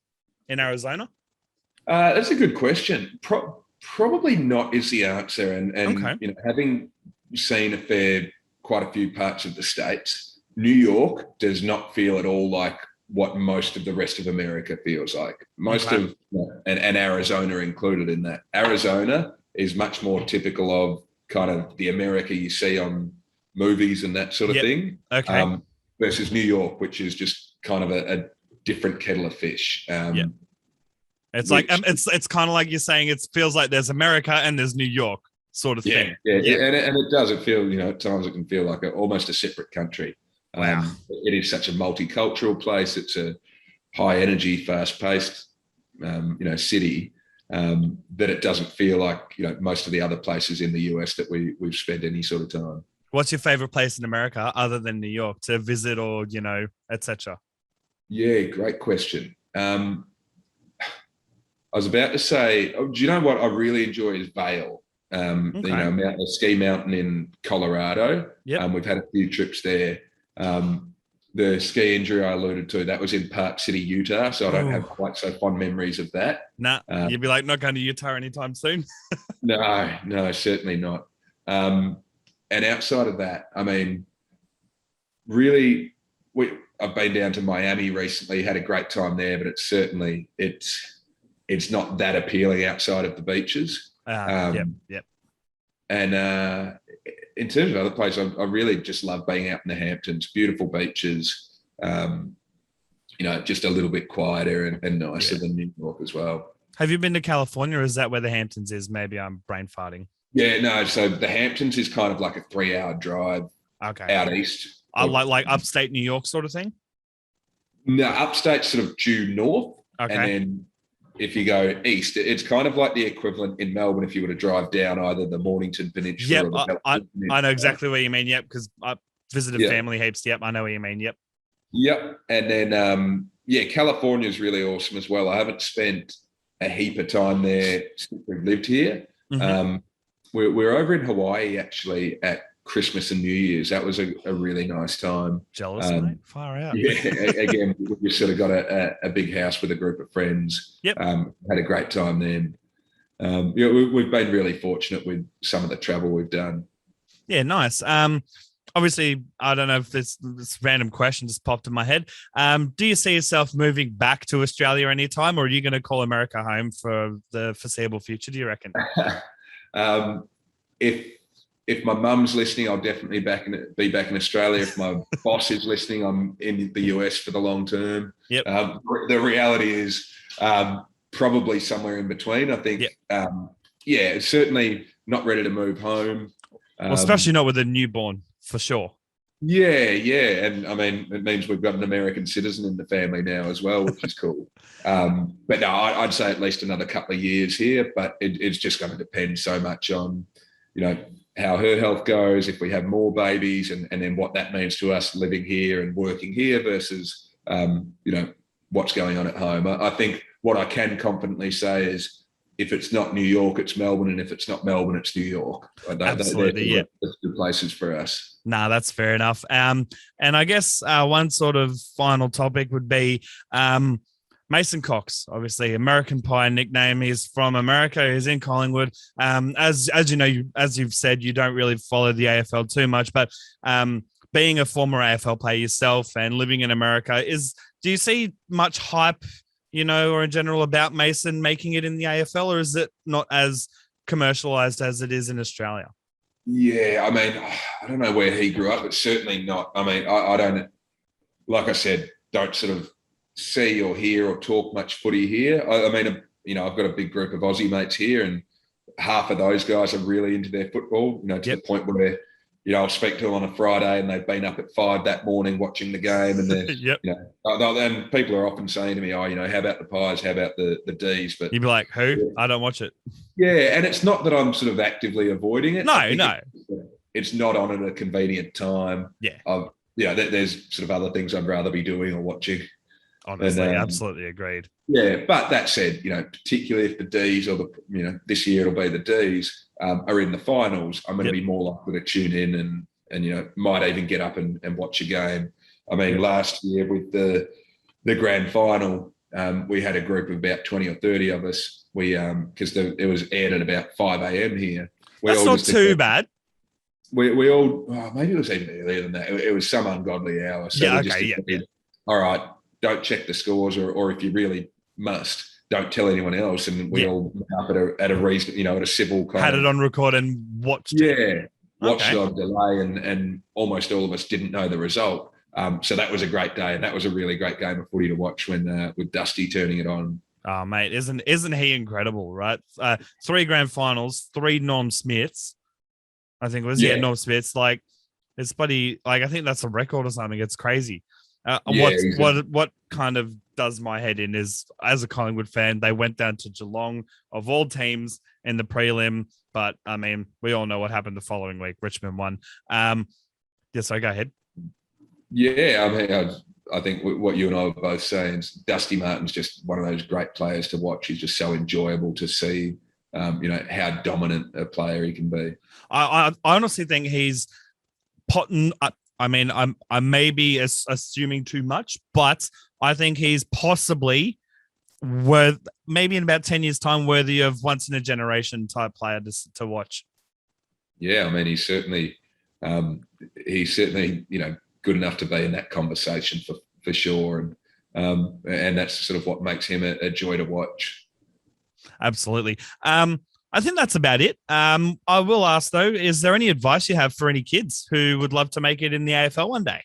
in Arizona? That's a good question. Probably not is the answer. And having seen quite a few parts of the States, New York does not feel at all like what most of the rest of America feels like. And Arizona included in that. Arizona is much more typical of kind of the America you see on movies and that sort of thing. Okay. Versus New York, which is just kind of a different kettle of fish. It's like it's kind of like you're saying. It feels like there's America and there's New York sort of thing. Yeah. And it does. It feel at times it can feel like almost a separate country. Wow. It is such a multicultural place. It's a high energy, fast paced, city that it doesn't feel like most of the other places in the US that we've spent any sort of time. What's your favorite place in America other than New York to visit or etc.? Yeah, great question. I was about to say, do you know what I really enjoy is Vail? The ski mountain in Colorado. Yep. We've had a few trips there. The ski injury I alluded to, that was in Park City, Utah, so I don't have quite so fond memories of that. Nah, you'd be like, not going to Utah anytime soon. No, certainly not. And outside of that, I mean, really, I've been down to Miami recently, had a great time there, but it's not that appealing outside of the beaches. Yep. And in terms of other places, I really just love being out in the Hamptons, beautiful beaches, just a little bit quieter and nicer than New York as well. Have you been to California, or is that where the Hamptons is? Maybe I'm brain farting. Yeah, no. So the Hamptons is kind of like a 3-hour drive out east. Like upstate New York sort of thing? No, upstate sort of due north. Okay. And then if you go east, it's kind of like the equivalent in Melbourne if you were to drive down either the Mornington Peninsula or the Peninsula. I know exactly where you mean, yep, because I visited family heaps. Yep, I know what you mean, yep. Yep. And then, California is really awesome as well. I haven't spent a heap of time there since we've lived here. Mm-hmm. We're over in Hawaii, actually, at Christmas and New Year's. That was a really nice time. Jealous, mate. Far out. Yeah, again, we sort of got a big house with a group of friends. Yep. Had a great time then. We've been really fortunate with some of the travel we've done. Yeah, nice. Obviously, I don't know if this random question just popped in my head. Do you see yourself moving back to Australia anytime, or are you going to call America home for the foreseeable future, do you reckon? If my mum's listening, I'll definitely be back in Australia. If my boss is listening, I'm in the US for the long term. Yep. The reality is probably somewhere in between. I think, yep. Certainly not ready to move home. Well, especially not with a newborn, for sure. Yeah. And I mean, it means we've got an American citizen in the family now as well, which is cool. But no, I'd say at least another couple of years here, but it's just going to depend so much on, how her health goes, if we have more babies, and then what that means to us living here and working here versus, what's going on at home. I think what I can confidently say is if it's not New York, it's Melbourne, and if it's not Melbourne, it's New York. Absolutely, yeah. That's the places for us. Nah, that's fair enough. And I guess one sort of final topic would be Mason Cox, obviously American Pie nickname. He's from America. He's in Collingwood. As you know, as you've said, you don't really follow the AFL too much, but being a former AFL player yourself and living in America, do you see much hype, or in general about Mason making it in the AFL, or is it not as commercialized as it is in Australia? Yeah, I mean, I don't know where he grew up, but certainly not. I mean, I don't, like I said, don't sort of see or hear or talk much footy here. I mean, I've got a big group of Aussie mates here, and half of those guys are really into their football, to the point where, I'll speak to them on a Friday and they've been up at 5 that morning watching the game, and they're, yep. And people are often saying to me, how about the Pies? How about the Ds? But you'd be like, who? Yeah. I don't watch it. Yeah. And it's not that I'm sort of actively avoiding it. No. It's not on at a convenient time. Yeah. There's sort of other things I'd rather be doing or watching. Honestly, absolutely agreed. Yeah, but that said, particularly if the Ds or this year it'll be the Ds are in the finals, I'm going to be more likely to tune in and might even get up and watch a game. I mean, last year with the grand final, we had a group of about 20 or 30 of us. We because it was aired at about 5 a.m. here. That's not too bad. We all maybe it was even earlier than that. It was some ungodly hour. So all right. Don't check the scores, or if you really must, don't tell anyone else. And we all met up at a reason, at a civil kind had it on record and watched. Watched it on delay, and almost all of us didn't know the result. So that was a great day, and that was a really great game of footy to watch when with Dusty turning it on. Oh, mate, isn't he incredible? Right, 3 grand finals, 3 Norm Smiths. I think it was Norm Smiths. Like it's bloody. Like I think that's a record or something. It's crazy. What kind of does my head in is, as a Collingwood fan, they went down to Geelong of all teams in the prelim, but I mean, we all know what happened the following week. Richmond won. So go ahead. Yeah, I mean, I think what you and I were both saying is Dusty Martin's just one of those great players to watch. He's just so enjoyable to see, how dominant a player he can be. I honestly think he's potting. I mean, I may be assuming too much, but I think he's possibly maybe in about 10 years' time, worthy of once in a generation type player to watch. Yeah, I mean, he's certainly, good enough to be in that conversation for sure, and that's sort of what makes him a joy to watch. Absolutely. I think that's about it. I will ask, though, is there any advice you have for any kids who would love to make it in the AFL one day?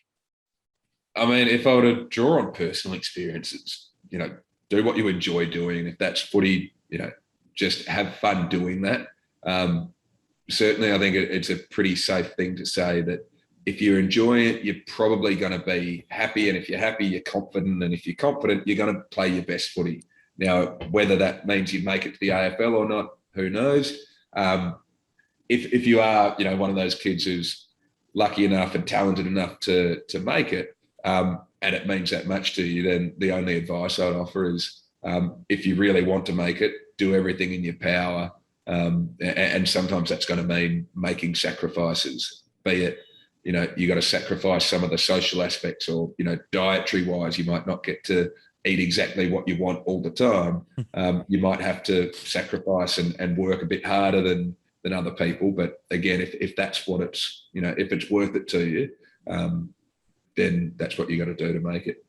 I mean, if I were to draw on personal experiences, do what you enjoy doing. If that's footy, just have fun doing that. Certainly, I think it's a pretty safe thing to say that if you're enjoying it, you're probably going to be happy. And if you're happy, you're confident. And if you're confident, you're going to play your best footy. Now, whether that means you make it to the AFL or not, who knows? If you are, one of those kids who's lucky enough and talented enough to make it, and it means that much to you, then the only advice I'd offer is if you really want to make it, do everything in your power. And sometimes that's going to mean making sacrifices. be it, you know, you got to sacrifice some of the social aspects, or, you know, dietary wise, you might not get to eat exactly what you want all the time. You might have to sacrifice and work a bit harder than other people. But again, if that's what it's, you know, if it's worth it to you, then that's what you got to do to make it.